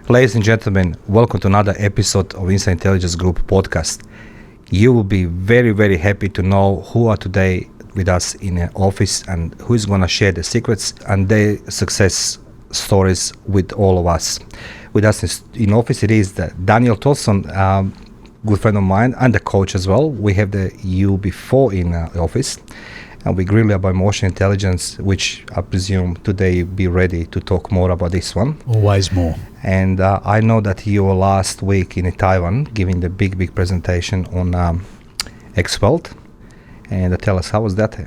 Ladies and gentlemen, welcome to another episode of Inside Intelligence Group podcast. You will be very, very happy to know who are today with us in the office and who is going to share the secrets and their success stories with all of us. With us in office, it is Daniel Tolson, good friend of mine, and the coach as well. We have the you before in the office. And we grill about emotional intelligence, which I presume today you'll be ready to talk more about this one. Always more. And I know that you were last week in Taiwan giving the big presentation on X-Wealth. And tell us, how was that?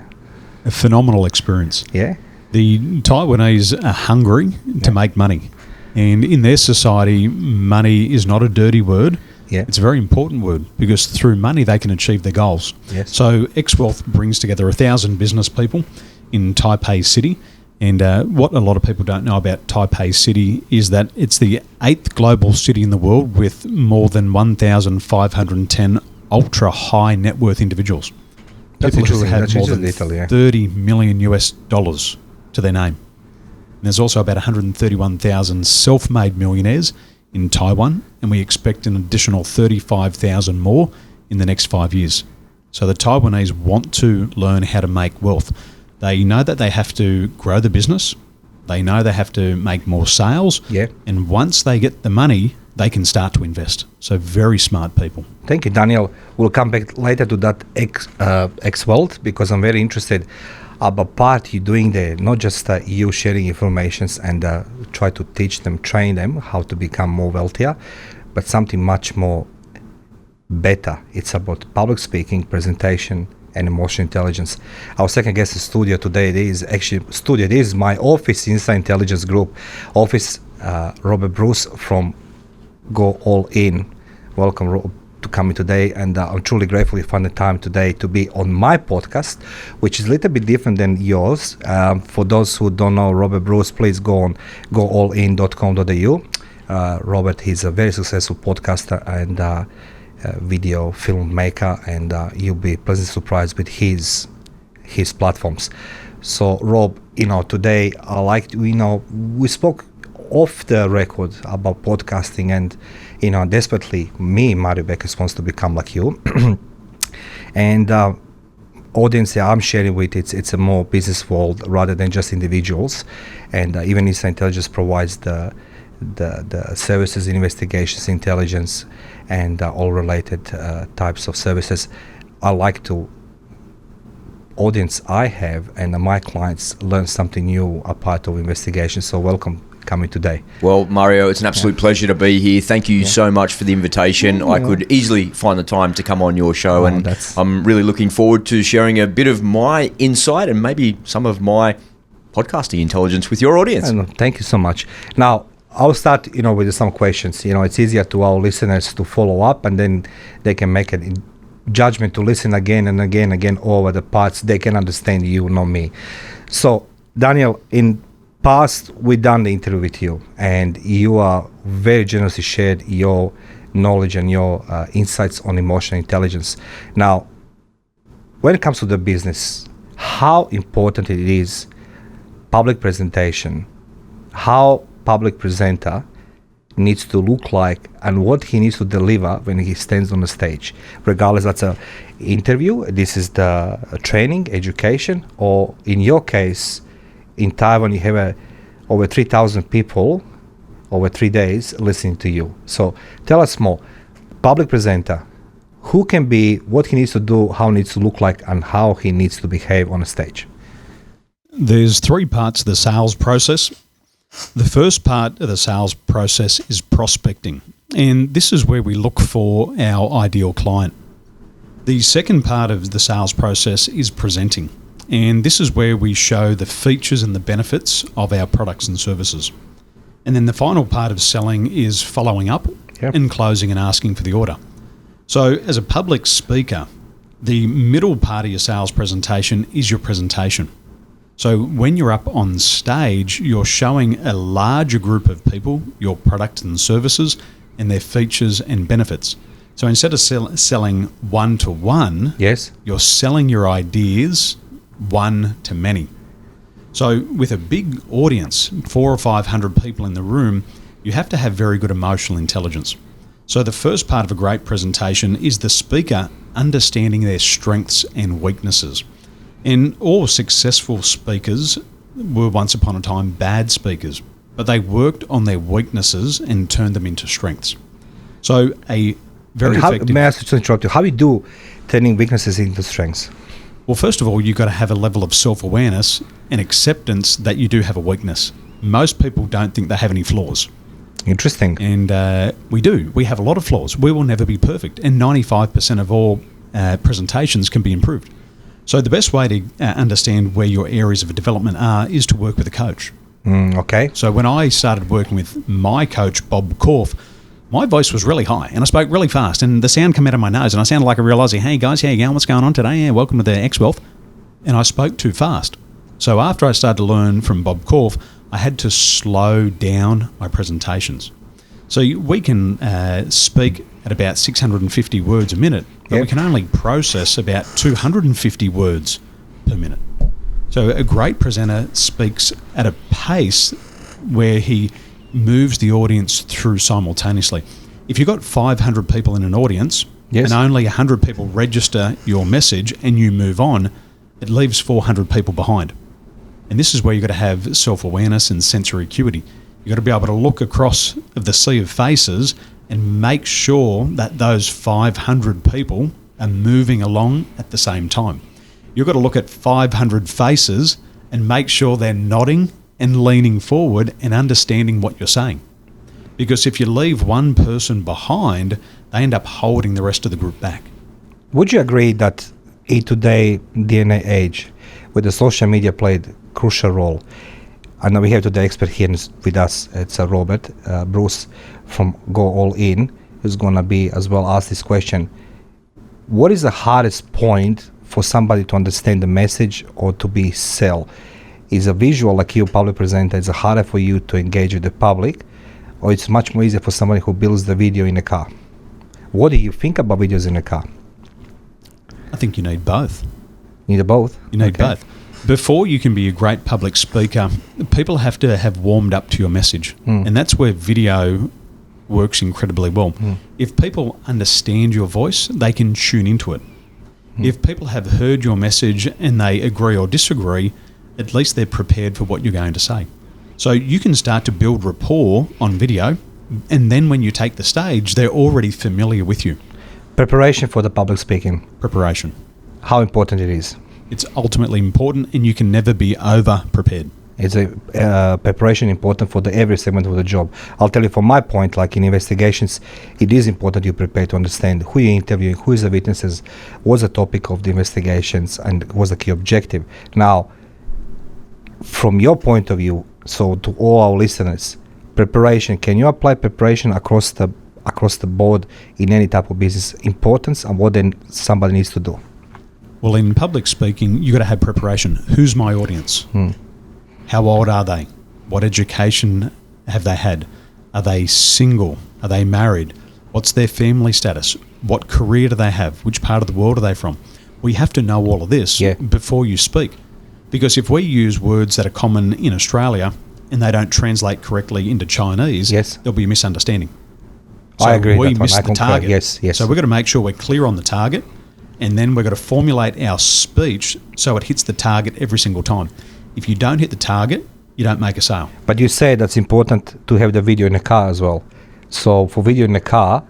A phenomenal experience. Yeah? The Taiwanese are hungry to make money. And in their society, money is not a dirty word. Yeah. It's a very important word because through money they can achieve their goals. Yes. So X-Wealth brings together 1,000 business people in Taipei City. And what a lot of people don't know about Taipei City is that it's the 8th global city in the world with more than 1,510 ultra-high net worth individuals. That's People who interesting. have more than Italy, yeah. $30 million to their name. And there's also about 131,000 self-made millionaires in Taiwan, and we expect an additional 35,000 more in the next 5 years. So the Taiwanese want to learn how to make wealth. They know that they have to grow the business. They know they have to make more sales. Yeah. And once they get the money, they can start to invest. So very smart people. Thank you, Daniel. We'll come back later to that X-Wealth because I'm very interested about part you're doing there, not just you sharing informations and try to teach them, train them how to become more wealthier, but something much more better. It's about public speaking, presentation, and emotional intelligence. Our second guest in studio today, this is my office, Inside Intelligence Group office, Robert Brus from Go All In. Welcome, Rob, to come in today, and I'm truly grateful you found the time today to be on my podcast, which is a little bit different than yours. For those who don't know Robert Brus, please go on goallin.com.au. Robert, he's a very successful podcaster and video filmmaker, and you'll be pleasantly surprised with his platforms. So, Rob, today I like to, we spoke off the record about podcasting, and desperately Mario Bekes wants to become like you. And audience that I'm sharing with, it's a more business world rather than just individuals. And even Inside Intelligence provides the services, investigations, intelligence, and all related types of services. I like to audience I have and my clients learn something new a part of investigation. So welcome coming today. Well, Mario, it's an absolute pleasure to be here. Thank you so much for the invitation. I could easily find the time to come on your show, and I'm really looking forward to sharing a bit of my insight and maybe some of my podcasting intelligence with your audience. Thank you so much. Now, I'll start, with some questions. It's easier to our listeners to follow up, and then they can make a judgment to listen again and again over the parts. They can understand you, not me. So, Daniel, in past, we done the interview with you, and you are very generously shared your knowledge and your insights on emotional intelligence. Now, when it comes to the business, how important it is public presentation, how public presenter needs to look like, and what he needs to deliver when he stands on the stage, regardless that's a interview, this is the training, education, or in your case, in Taiwan, you have over 3,000 people over 3 days listening to you. So tell us more. Public presenter, who can be, what he needs to do, how he needs to look like, and how he needs to behave on a stage. There's 3 parts of the sales process. The first part of the sales process is prospecting, and this is where we look for our ideal client. The second part of the sales process is presenting. And this is where we show the features and the benefits of our products and services. And then the final part of selling is following up and closing and asking for the order. So as a public speaker, the middle part of your sales presentation is your presentation. So when you're up on stage, you're showing a larger group of people your product and services and their features and benefits. So instead of selling one-to-one, you're selling your ideas one to many. So with a big audience, 400 or 500 people in the room, you have to have very good emotional intelligence. So the first part of a great presentation is the speaker understanding their strengths and weaknesses. And all successful speakers were once upon a time bad speakers, but they worked on their weaknesses and turned them into strengths. So a very effective... May I ask you to interrupt you? How do you do turning weaknesses into strengths? Well, first of all, you've got to have a level of self-awareness and acceptance that you do have a weakness. Most people don't think they have any flaws. Interesting. And we do. We have a lot of flaws. We will never be perfect. And 95% of all presentations can be improved. So the best way to understand where your areas of development are is to work with a coach. Okay. So when I started working with my coach, Bob Korf, my voice was really high and I spoke really fast and the sound came out of my nose and I sounded like a real Aussie. Hey guys, how you going? What's going on today? Yeah, welcome to the X-Wealth. And I spoke too fast. So after I started to learn from Bob Korf, I had to slow down my presentations. So we can speak at about 650 words a minute, but we can only process about 250 words per minute. So a great presenter speaks at a pace where he moves the audience through simultaneously. If you've got 500 people in an audience and only 100 people register your message and you move on, it leaves 400 people behind. And this is where you've got to have self-awareness and sensory acuity. You've got to be able to look across the sea of faces and make sure that those 500 people are moving along at the same time. You've got to look at 500 faces and make sure they're nodding and leaning forward and understanding what you're saying. Because if you leave one person behind, they end up holding the rest of the group back. Would you agree that in today's DNA age, where the social media played a crucial role, I know we have today expert here with us, it's Robert Brus from Go All In, who's going to be as well ask this question. What is the hardest point for somebody to understand the message or to be sell? Is a visual, like you, public presenter, is it harder for you to engage with the public, or it's much more easier for somebody who builds the video in a car? What do you think about videos in a car? I think you need both. You need both? You need both. Before you can be a great public speaker, people have to have warmed up to your message. And that's where video works incredibly well. If people understand your voice, they can tune into it. If people have heard your message and they agree or disagree, at least they're prepared for what you're going to say. So you can start to build rapport on video, and then when you take the stage, they're already familiar with you. Preparation for the public speaking. Preparation. How important it is? It's ultimately important, and you can never be over-prepared. Is preparation important for every segment of the job? I'll tell you from my point, like in investigations, it is important you prepare to understand who you're interviewing, who is the witnesses, what's the topic of the investigations, and what's the key objective. Now, from your point of view, so to all our listeners, preparation, can you apply preparation across the board in any type of business importance, and what then somebody needs to do? Well, in public speaking, you've got to have preparation. Who's my audience? How old are they? What education have they had? Are they single? Are they married? What's their family status? What career do they have? Which part of the world are they from? We have to know all of this before you speak. Because if we use words that are common in Australia and they don't translate correctly into Chinese, there'll be a misunderstanding. So I agree. We miss the target. Yes. So we've got to make sure we're clear on the target, and then we've got to formulate our speech so it hits the target every single time. If you don't hit the target, you don't make a sale. But you say that's important to have the video in the car as well. So for video in the car,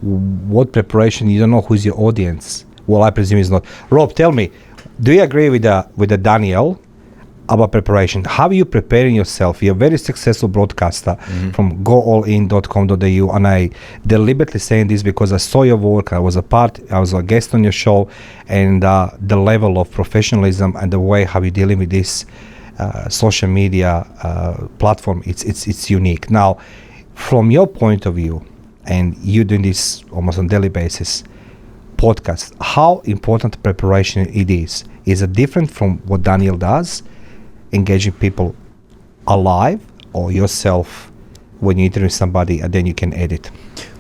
what preparation? You don't know who's your audience. Well, I presume it's not. Rob, tell me, do you agree with the Daniel about preparation? How are you preparing yourself? You're a very successful broadcaster from goallin.com.au, and I deliberately saying this because I saw your work. I was a guest on your show, and the level of professionalism and the way how you're dealing with this social media platform, it's unique. Now, from your point of view, and you doing this almost on a daily basis, podcast, how important preparation it is? Is it different from what Daniel does, engaging people alive, or yourself when you interview somebody, and then you can edit.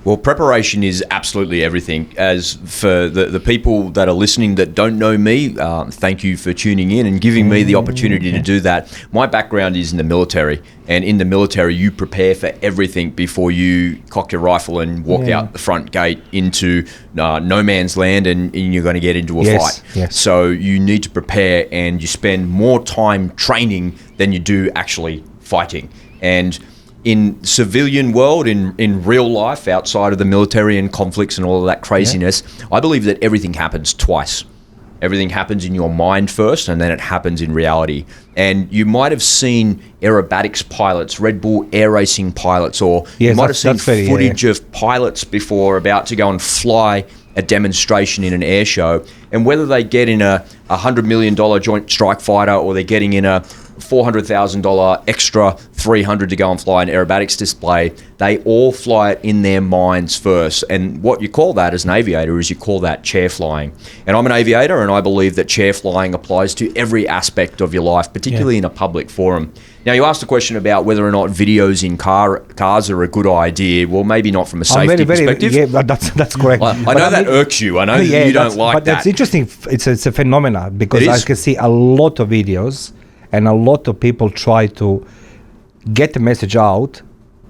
Well, preparation is absolutely everything. As for the people that are listening that don't know me, thank you for tuning in and giving me the opportunity to do that. My background is in the military, and in the military, you prepare for everything before you cock your rifle and walk out the front gate into no man's land, and you're going to get into a fight. Yes. So you need to prepare, and you spend more time training than you do actually fighting. And in civilian world, in real life, outside of the military and conflicts and all of that craziness, I believe that everything happens twice. Everything happens in your mind first, and then it happens in reality. And you might have seen aerobatics pilots, Red Bull air racing pilots, or you might have seen footage of pilots before about to go and fly a demonstration in an air show. And whether they get in a $100 million Joint Strike Fighter, or they're getting in a $400,000 extra 300 to go and fly an aerobatics display, they all fly it in their minds first. And what you call that as an aviator is you call that chair flying. And I'm an aviator, and I believe that chair flying applies to every aspect of your life, particularly in a public forum. Now, you asked a question about whether or not videos in cars are a good idea. Well, maybe not from a safety perspective. Yeah, that's correct. I know that irks you. I know you don't like that. But it's interesting. It's a phenomenon, because I can see a lot of videos, and a lot of people try to get the message out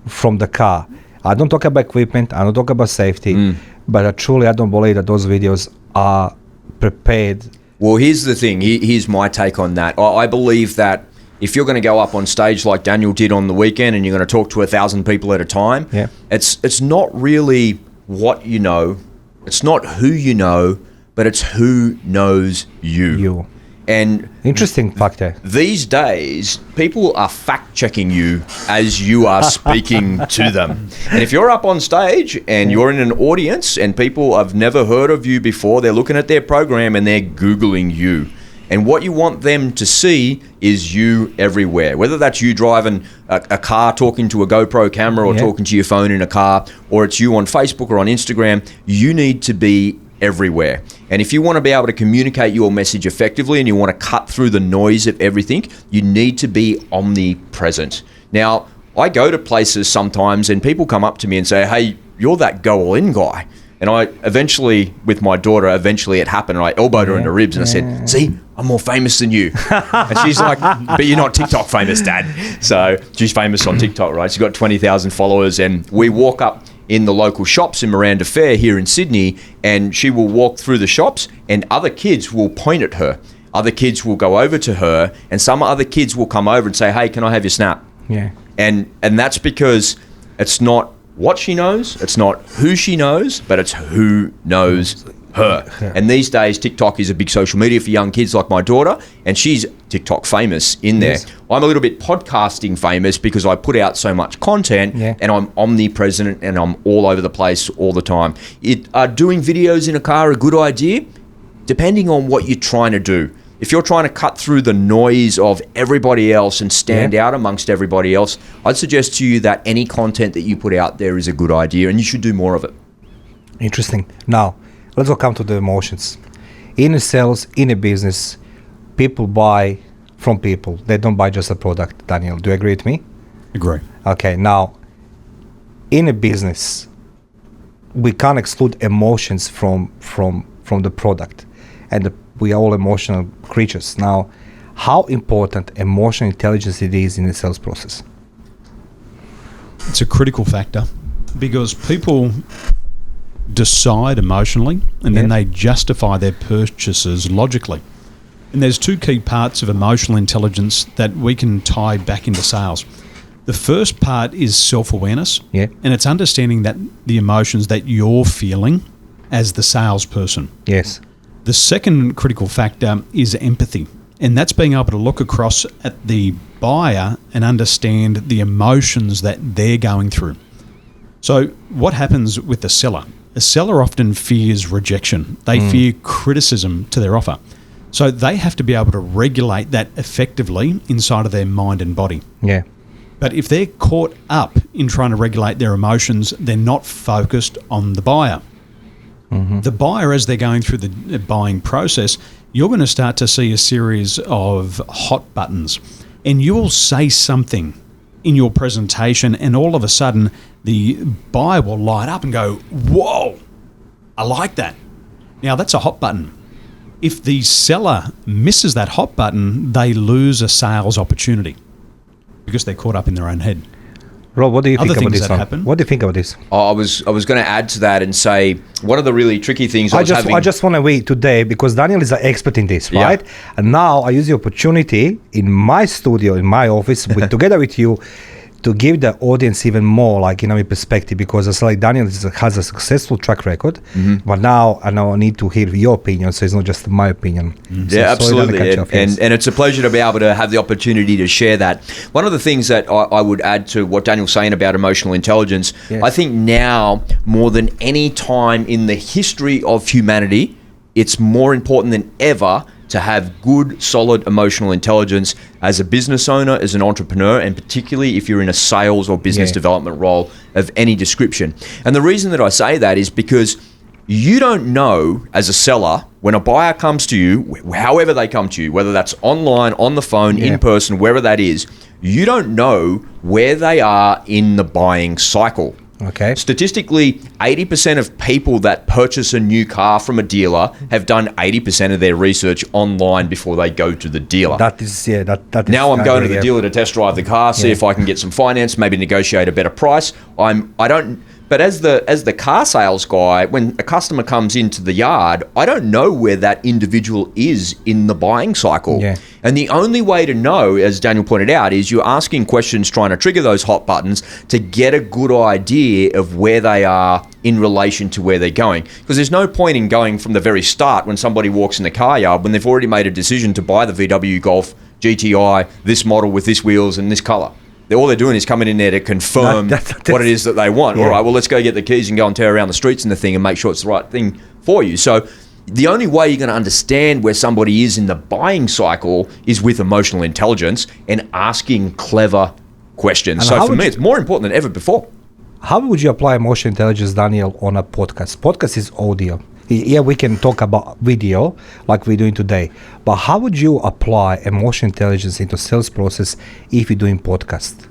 from the car. I don't talk about equipment, I don't talk about safety, but I don't believe that those videos are prepared. Well, here's the thing. Here's my take on that. I believe that if you're going to go up on stage like Daniel did on the weekend, and you're going to talk to 1,000 people at a time, it's not really what you know. It's not who you know, but it's who knows you. And interesting factor. These days, people are fact-checking you as you are speaking to them. And if you're up on stage and you're in an audience and people have never heard of you before, they're looking at their program and they're Googling you. And what you want them to see is you everywhere. Whether that's you driving a car, talking to a GoPro camera, or talking to your phone in a car, or it's you on Facebook or on Instagram, you need to be everywhere. And if you want to be able to communicate your message effectively, and you want to cut through the noise of everything, you need to be omnipresent. Now, I go to places sometimes and people come up to me and say, "Hey, you're that go all in guy." And I eventually, with my daughter, it happened, and I elbowed her in the ribs, and I said, "See, I'm more famous than you." And she's like, "But you're not TikTok famous, Dad." So she's famous on TikTok, right? She's got 20,000 followers, and we walk up in the local shops in Miranda Fair here in Sydney, and she will walk through the shops, and other kids will point at her. Other kids will go over to her, and some other kids will come over and say, "Hey, can I have your snap?" Yeah. And that's because it's not what she knows, it's not who she knows, but it's who knows her. And these days, TikTok is a big social media for young kids like my daughter, and she's TikTok famous in there. Yes. I'm a little bit podcasting famous because I put out so much content, and I'm omnipresent, and I'm all over the place all the time. Doing videos in a car a good idea? Depending on what you're trying to do. If you're trying to cut through the noise of everybody else and stand out amongst everybody else, I'd suggest to you that any content that you put out there is a good idea, and you should do more of it. Interesting. Now, let's go come to the emotions. In a sales, in a business, people buy from people. They don't buy just a product, Daniel. Do you agree with me? Agree. Okay, now, in a business, we can't exclude emotions from the product. And we are all emotional creatures. Now, how important emotional intelligence it is in the sales process? It's a critical factor, because people decide emotionally, and then they justify their purchases logically. And there's two key parts of emotional intelligence that we can tie back into sales. The first part is self-awareness, and it's understanding that the emotions that you're feeling as the salesperson. Yes. The second critical factor is empathy, and that's being able to look across at the buyer and understand the emotions that they're going through. So what happens with the seller? A seller often fears rejection. They fear criticism to their offer. So they have to be able to regulate that effectively inside of their mind and body. Yeah. But if they're caught up in trying to regulate their emotions, they're not focused on the buyer. The buyer, as they're going through the buying process, you're going to start to see a series of hot buttons, and you will say something in your presentation, and all of a sudden the buyer will light up and go, whoa, I like that. Now that's a hot button. If the seller misses that hot button, they lose a sales opportunity because they're caught up in their own head. Rob, what do you think about this? What do you think about this? I was going to add to that and say one of the really tricky things I just want to wait today because Daniel is an expert in this, right? And now I use the opportunity in my studio, in my office, together with you, to give the audience even more, like, perspective, because it's like Daniel has a successful track record, but now I need to hear your opinion, so it's not just my opinion. Yeah, absolutely. And it's a pleasure to be able to have the opportunity to share that. One of the things that I would add to what Daniel's saying about emotional intelligence, I think now more than any time in the history of humanity, it's more important than ever to have good, solid emotional intelligence as a business owner, as an entrepreneur, and particularly if you're in a sales or business development role of any description. And the reason that I say that is because you don't know, as a seller, when a buyer comes to you, however they come to you, whether that's online, on the phone, in person, wherever that is, you don't know where they are in the buying cycle. Okay. Statistically, 80% of people that purchase a new car from a dealer have done 80% of their research online before they go to the dealer. That is. Now I'm going to the dealer to test drive the car, see if I can get some finance, maybe negotiate a better price. But as the car sales guy, when a customer comes into the yard, I don't know where that individual is in the buying cycle. Yeah. And the only way to know, as Daniel pointed out, is you're asking questions, trying to trigger those hot buttons to get a good idea of where they are in relation to where they're going. Because there's no point in going from the very start when somebody walks in the car yard when they've already made a decision to buy the VW Golf GTI, this model with this wheels and this color. All they're doing is coming in there to confirm what it is that they want. All right, well, let's go get the keys and go and tear around the streets and the thing and make sure it's the right thing for you. So the only way you're going to understand where somebody is in the buying cycle is with emotional intelligence and asking clever questions. And so for me, it's more important than ever before. How would you apply emotional intelligence, Daniel, on a podcast? Podcast is audio. Yeah, we can talk about video like we're doing today, but how would you apply emotional intelligence into sales process if you're doing podcast?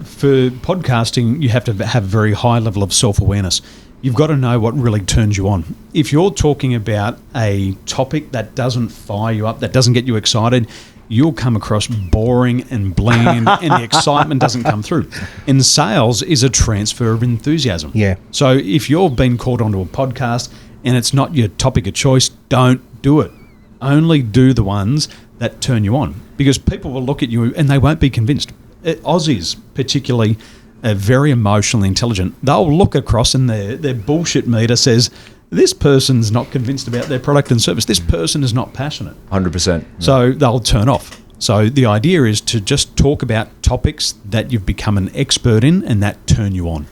For podcasting, you have to have a very high level of self-awareness. You've got to know what really turns you on. If you're talking about a topic that doesn't fire you up, that doesn't get you excited, you'll come across boring and bland and the excitement doesn't come through. And sales is a transfer of enthusiasm. Yeah. So if you've been called onto a podcast and it's not your topic of choice, don't do it. Only do the ones that turn you on, because people will look at you and they won't be convinced. Aussies, particularly, are very emotionally intelligent. They'll look across and their bullshit meter says, this person's not convinced about their product and service. This person is not passionate. 100%. So they'll turn off. So the idea is to just talk about topics that you've become an expert in and that turn you on.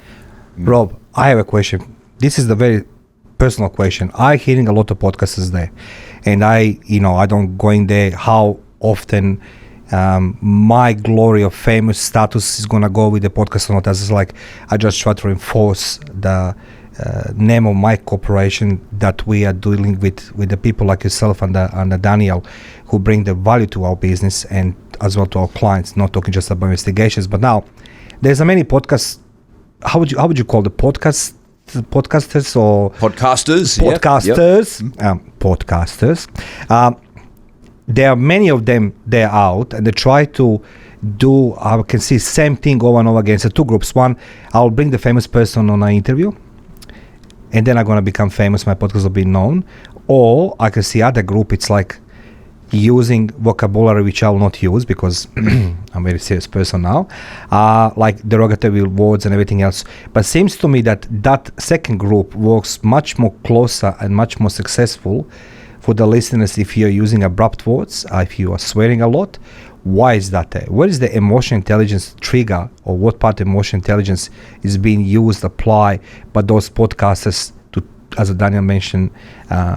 Rob, I have a question. This is the very personal question. I'm hearing a lot of podcasts there, and I don't go in there how often my glory of famous status is gonna go with the podcast or not. As like I just try to reinforce the name of my corporation that we are dealing with the people like yourself and the Daniel who bring the value to our business and as well to our clients. Not talking just about investigations, but now there's a many podcasts. How would you call the podcasters or podcasters? Podcasters. There are many of them. They're out and they try to do. I can see same thing over and over again. So two groups. One, I'll bring the famous person on an interview, and then I'm gonna become famous. My podcast will be known. Or I can see other group. It's like using vocabulary which I will not use because I'm a very serious person now, like derogatory words and everything else. But seems to me that second group works much more closer and much more successful for the listeners if you're using abrupt words, if you are swearing a lot. Why is that there? What is the emotional intelligence trigger, or what part of emotional intelligence is being used, applied by those podcasters as Daniel mentioned,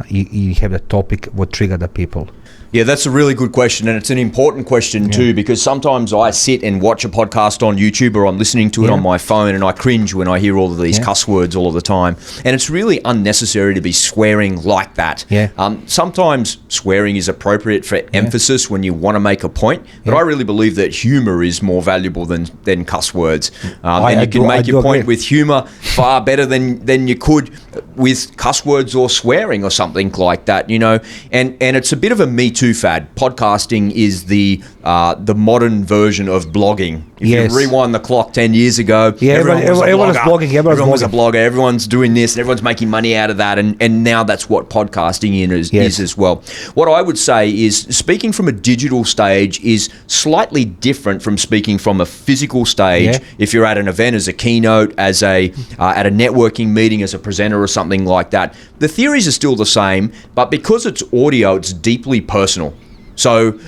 you have the topic what trigger the people. Yeah, that's a really good question, and it's an important question too, because sometimes I sit and watch a podcast on YouTube or I'm listening to it on my phone and I cringe when I hear all of these cuss words all of the time, and it's really unnecessary to be swearing like that. Sometimes swearing is appropriate for emphasis when you want to make a point, but I really believe that humor is more valuable than cuss words. And you can make your point with humor far better than you could with cuss words or swearing or something like that, you know. And it's a bit of a Me Too fad. Podcasting is the modern version of blogging. If you rewind the clock 10 years ago, everyone was blogging. Everyone was a blogger. Everyone's doing this and everyone's making money out of that. And now that's what podcasting is as well. What I would say is speaking from a digital stage is slightly different from speaking from a physical stage. If you're at an event as a keynote, as at a networking meeting as a presenter or something like that, the theories are still the same, but because it's audio, it's deeply personal. So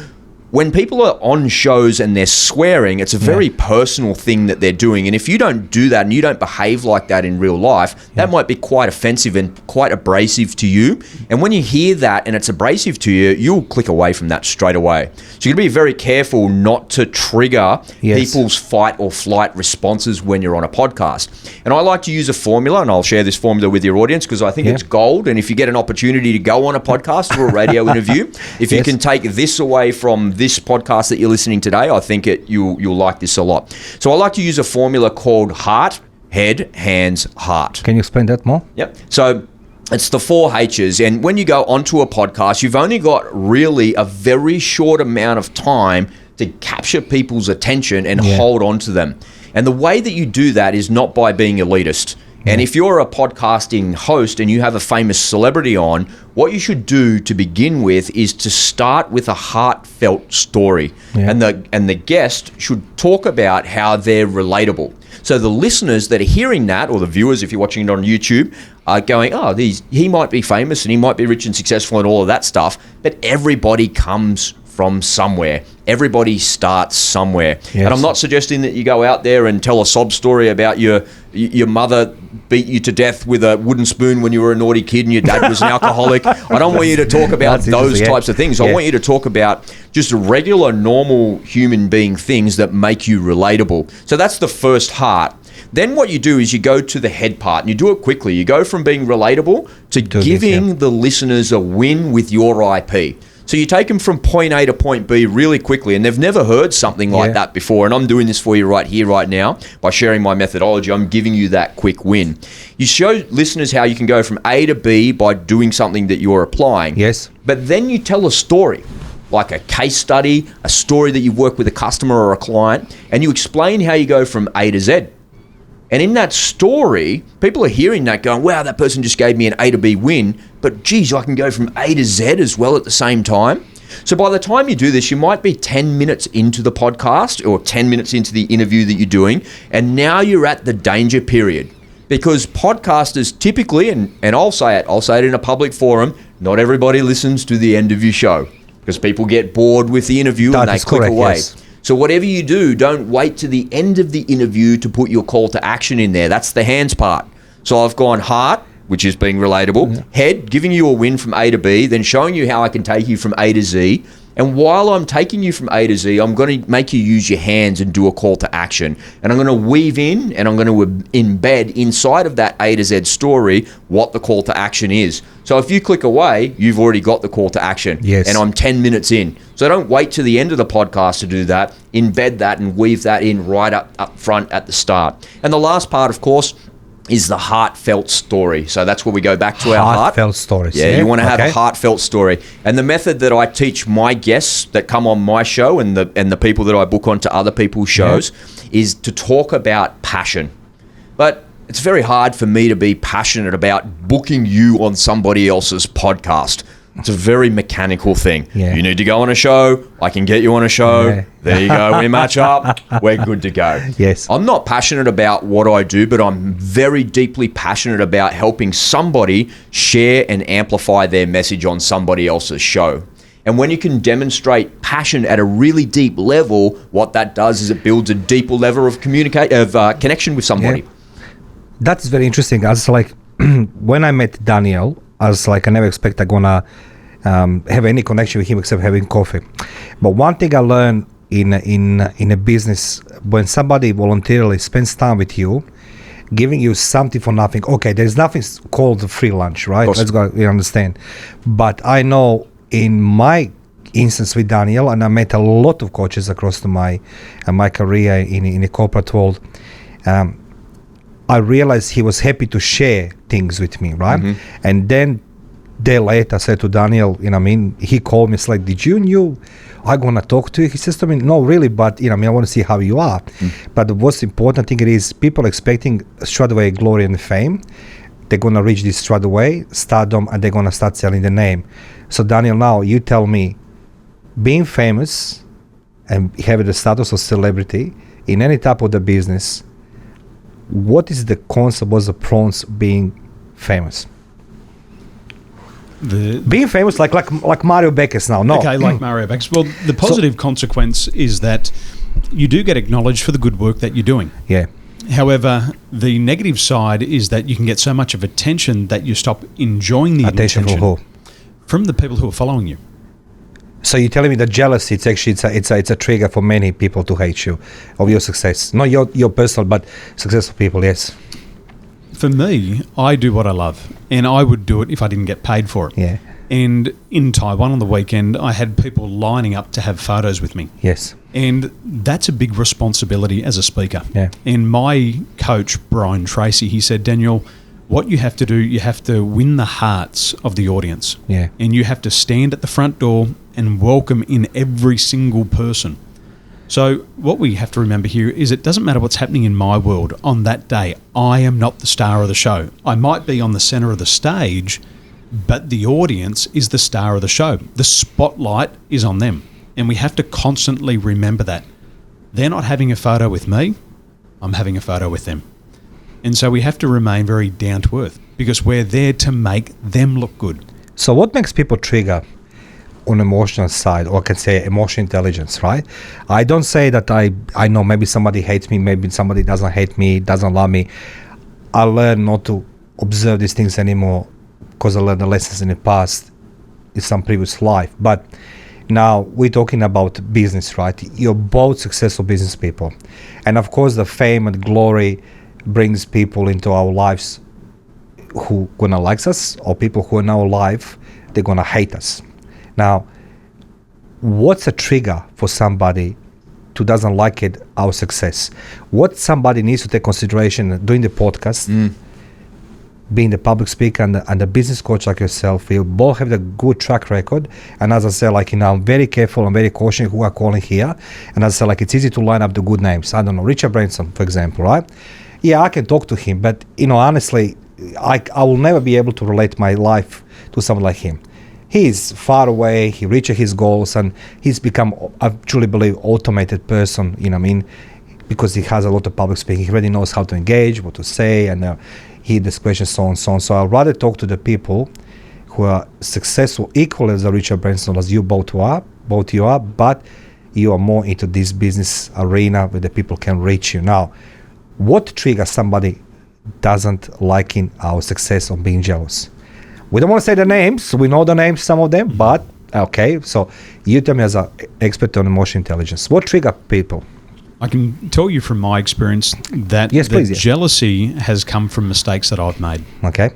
when people are on shows and they're swearing, it's a very personal thing that they're doing. And if you don't do that and you don't behave like that in real life, that might be quite offensive and quite abrasive to you. And when you hear that and it's abrasive to you, you'll click away from that straight away. So you've got to be very careful not to trigger people's fight or flight responses when you're on a podcast. And I like to use a formula, and I'll share this formula with your audience because I think it's gold. And if you get an opportunity to go on a podcast or a radio interview, if you can take this away from this podcast that you're listening today, I think you'll like this a lot. So I like to use a formula called heart, head, hands, heart. Can you explain that more? Yep. So it's the 4 H's. And when you go onto a podcast, you've only got really a very short amount of time to capture people's attention and hold on to them. And the way that you do that is not by being elitist. And if you're a podcasting host and you have a famous celebrity on, what you should do to begin with is to start with a heartfelt story. And the guest should talk about how they're relatable. So the listeners that are hearing that, or the viewers if you're watching it on YouTube, are going, he might be famous and he might be rich and successful and all of that stuff, but everybody comes from somewhere. Everybody starts somewhere. And I'm not suggesting that you go out there and tell a sob story about your mother beat you to death with a wooden spoon when you were a naughty kid and your dad was an alcoholic. I don't want you to talk about those types of things. I want you to talk about just regular, normal human being things that make you relatable. So that's the first heart. Then what you do is you go to the head part and you do it quickly. You go from being relatable to giving the listeners a win with your IP. So you take them from point A to point B really quickly, and they've never heard something like that before. And I'm doing this for you right here, right now, by sharing my methodology. I'm giving you that quick win. You show listeners how you can go from A to B by doing something that you're applying. But then you tell a story, like a case study, a story that you've worked with a customer or a client, and you explain how you go from A to Z. And in that story, people are hearing that going, wow, that person just gave me an A to B win, but geez, I can go from A to Z as well at the same time. So by the time you do this, you might be 10 minutes into the podcast or 10 minutes into the interview that you're doing, and now you're at the danger period. Because podcasters typically, and I'll say it in a public forum, not everybody listens to the end of your show because people get bored with the interview and they click away. So whatever you do, don't wait to the end of the interview to put your call to action in there. That's the hands part. So I've gone heart, which is being relatable, head, giving you a win from A to B, then showing you how I can take you from A to Z. And while I'm taking you from A to Z, I'm going to make you use your hands and do a call to action. And I'm going to weave in and I'm going to embed inside of that A to Z story what the call to action is. So if you click away, you've already got the call to action. And I'm 10 minutes in. So don't wait to the end of the podcast to do that. Embed that and weave that in right up front at the start. And the last part, of course, is the heartfelt story. So that's where we go back to our heart. Heartfelt stories. Yeah, you want to have a heartfelt story. And the method that I teach my guests that come on my show and the people that I book onto other people's shows is to talk about passion. But it's very hard for me to be passionate about booking you on somebody else's podcast. It's a very mechanical thing. You need to go on a show. I can get you on a show. There you go. We match up. We're good to go. I'm not passionate about what I do, but I'm very deeply passionate about helping somebody share and amplify their message on somebody else's show. And when you can demonstrate passion at a really deep level, what that does is it builds a deeper level of connection with somebody. That's very interesting. As like when I met Daniel, I was like, I never expect I'm gonna have any connection with him except having coffee. But one thing I learned in a business, when somebody voluntarily spends time with you, giving you something for nothing. Okay, there's nothing called a free lunch, right? Let's go. You understand. But I know in my instance with Daniel, and I met a lot of coaches across my career in the corporate world. I realized he was happy to share things with me, right? Mm-hmm. And then day later, I said to Daniel, he called me. It's like, did you knew I'm gonna talk to you? He says to me, no, really, but I want to see how you are. But the most important thing is people expecting straight away glory and fame. They're gonna reach this straight away, stardom, and they're gonna start selling the name. So Daniel, now you tell me, being famous and having the status of celebrity in any type of the business, what is the concept, what's the pros being famous? Being famous like Mario Bekes now. No. Okay, like Mario Bekes. Well, the positive consequence is that you do get acknowledged for the good work that you're doing. Yeah. However, the negative side is that you can get so much of attention that you stop enjoying the attention from who? From the people who are following you. So you're telling me that jealousy, it's a trigger for many people to hate you of your success. Not your personal, but successful people, yes. For me, I do what I love, and I would do it if I didn't get paid for it. Yeah. And in Taiwan on the weekend, I had people lining up to have photos with me. Yes. And that's a big responsibility as a speaker. Yeah. And my coach, Brian Tracy, he said, Daniel, what you have to do, you have to win the hearts of the audience. Yeah. And you have to stand at the front door and welcome in every single person. So what we have to remember here is it doesn't matter what's happening in my world on that day. I am not the star of the show. I might be on the center of the stage, but the audience is the star of the show. The spotlight is on them. And we have to constantly remember that. They're not having a photo with me. I'm having a photo with them. And so we have to remain very down to earth because we're there to make them look good. So what makes people trigger on emotional side, or I can say emotional intelligence, right? I don't say that I know maybe somebody hates me, maybe somebody doesn't hate me, doesn't love me. I learn not to observe these things anymore because I learned the lessons in the past in some previous life. But now we're talking about business, right? You're both successful business people. And of course the fame and glory brings people into our lives who gonna like us, or people who are in our life, they're gonna hate us. Now, what's a trigger for somebody who doesn't like it, our success? What somebody needs to take consideration doing the podcast, being the public speaker and the business coach like yourself, you both have the good track record. And as I said, I'm very careful, I'm very cautious who are calling here. And as I said, it's easy to line up the good names. I don't know, Richard Branson, for example, right? Yeah, I can talk to him, but honestly, I will never be able to relate my life to someone like him. He's far away, he reaches his goals, and he's become, I truly believe, automated person, because he has a lot of public speaking. He already knows how to engage, what to say, and he asks questions, so on, so on. So I'd rather talk to the people who are successful, equal as Richard Branson, as you both are, but you are more into this business arena where the people can reach you. Now, what triggers somebody doesn't like in our success or being jealous? We don't want to say the names. We know the names, some of them, but okay. So you tell me as an expert on emotional intelligence, what trigger people? I can tell you from my experience that jealousy has come from mistakes that I've made. Okay.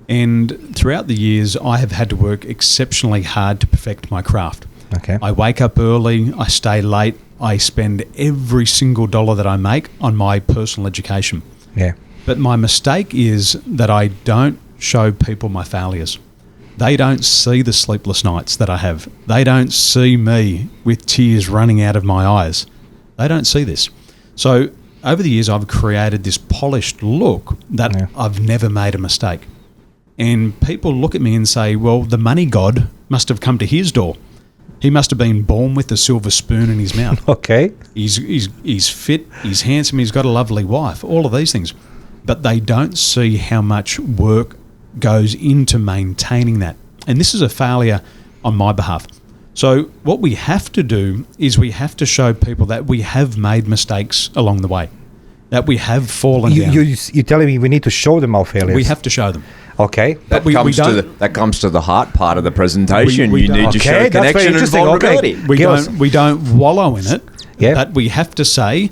And throughout the years, I have had to work exceptionally hard to perfect my craft. Okay. I wake up early, I stay late, I spend every single dollar that I make on my personal education. Yeah. But my mistake is that I don't show people my failures. They don't see the sleepless nights that I have. They don't see me with tears running out of my eyes. They don't see this. So over the years, I've created this polished look that I've never made a mistake. And people look at me and say, well, the money god must have come to his door. He must have been born with a silver spoon in his mouth. Okay. He's fit, he's handsome, he's got a lovely wife, all of these things. But they don't see how much work goes into maintaining that. And this is a failure on my behalf. So what we have to do is we have to show people that we have made mistakes along the way. that we have fallen down. You're telling me we need to show them our failures? We have to show them. Okay. That comes to the heart part of the presentation. You need to show connection and vulnerability. Okay. We don't wallow in it, Yeah. but we have to say,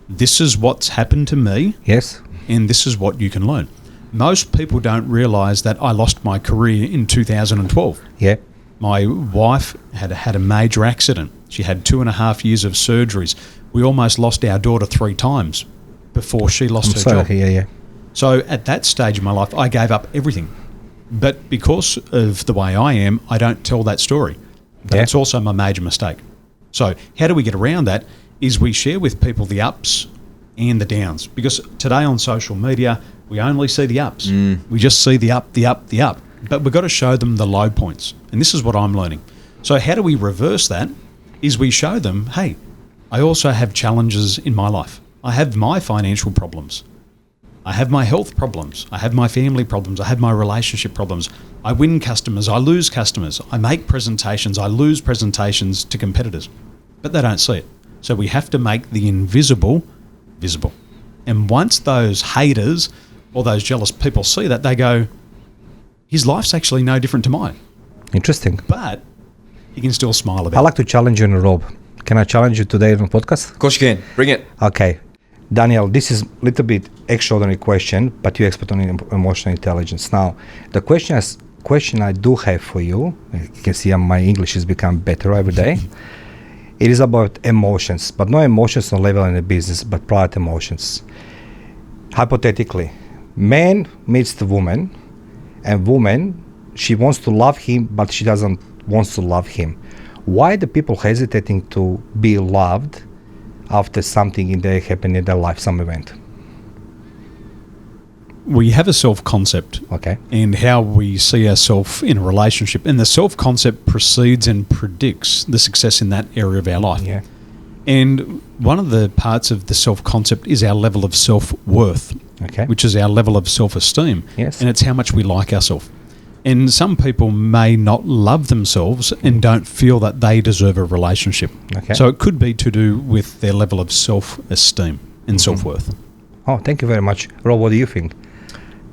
this is what's happened to me, Yes. and this is what you can learn. Most people don't realise that I lost my career in 2012. Yeah. My wife had a major accident. She had 2.5 years of surgeries. We almost lost our daughter 3 times before she lost her job. Yeah. So at that stage of my life, I gave up everything. But because of the way I am, I don't tell that story. But it's also my major mistake. So how do we get around that is we share with people the ups and the downs. Because today on social media, we only see the ups. We just see the up, the up, the up. But we've got to show them the low points. And this is what I'm learning. So how do we reverse that is we show them, hey, I also have challenges in my life. I have my financial problems. I have my health problems. I have my family problems. I have my relationship problems. I win customers. I lose customers. I make presentations. I lose presentations to competitors. But they don't see it. So we have to make the invisible visible. And once those haters or those jealous people see that, they go, his life's actually no different to mine. Interesting. But he can still smile about I it. like to challenge you, Rob. Can I challenge you today on the podcast? Of course you can. Bring it. Okay. Daniel, this is a little bit extraordinary question, but you expert on emotional intelligence. Now, the question I do have for you, you can see my English has become better every day. It is about emotions, but not emotions on level in the business, but private emotions. Hypothetically, man meets the woman, and woman, she wants to love him, but she doesn't want to love him. Why the people hesitating to be loved after something in their happen in their life, some event? We have a self-concept, Okay. and how we see ourselves in a relationship, and the self-concept precedes and predicts the success in that area of our life. Yeah. And one of the parts of the self-concept is our level of self-worth, Okay. which is our level of self-esteem, Yes. and it's how much we like ourselves. And some people may not love themselves and don't feel that they deserve a relationship. Okay. So it could be to do with their level of self-esteem and self-worth. Oh, thank you very much. Rob, what do you think?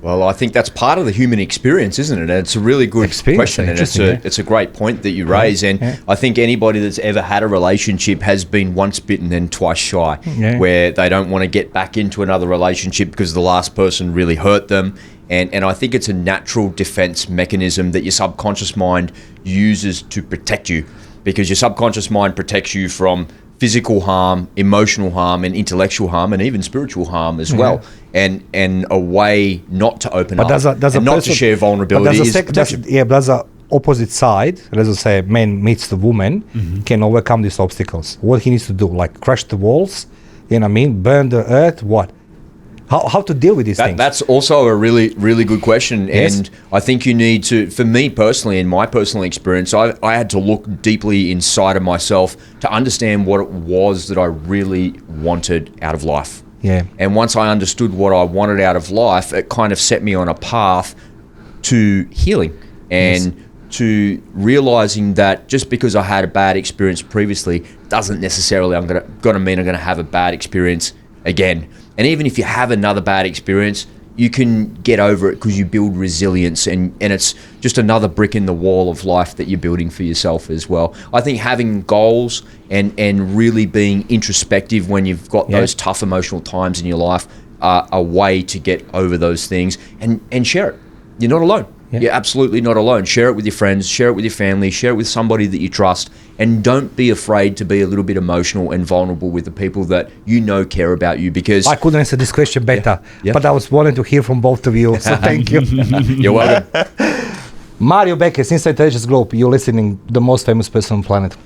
Well, I think that's part of the human experience, isn't it? And it's a really good question, and it's a great point that you raise. And I think anybody that's ever had a relationship has been once bitten and twice shy, where they don't want to get back into another relationship because the last person really hurt them. And I think it's a natural defense mechanism that your subconscious mind uses to protect you, because your subconscious mind protects you from physical harm, emotional harm, and intellectual harm, and even spiritual harm as well. And a way not to open up and not to share vulnerability is protection. But there's a opposite side. Let's say man meets the woman, can overcome these obstacles. What he needs to do, like crush the walls, you know what I mean? Burn the earth, what? How to deal with these things? That's also a really, really good question. Yes. And I think you need to, for me personally, in my personal experience, I had to look deeply inside of myself to understand what it was that I really wanted out of life. Yeah. And once I understood what I wanted out of life, it kind of set me on a path to healing and to realizing that just because I had a bad experience previously doesn't necessarily gonna mean I'm gonna have a bad experience again. And even if you have another bad experience, you can get over it because you build resilience, and it's just another brick in the wall of life that you're building for yourself as well. I think having goals and really being introspective when you've got those tough emotional times in your life are a way to get over those things, and share it. You're not alone. You're absolutely not alone. Share it with your friends, share it with your family, share it with somebody that you trust, and don't be afraid to be a little bit emotional and vulnerable with the people that you know care about you, because I couldn't answer this question better, but I was wanting to hear from both of you, so thank you. You're welcome. Mario Bekes, Inside Intelligence Group, you're listening, the most famous person on the planet.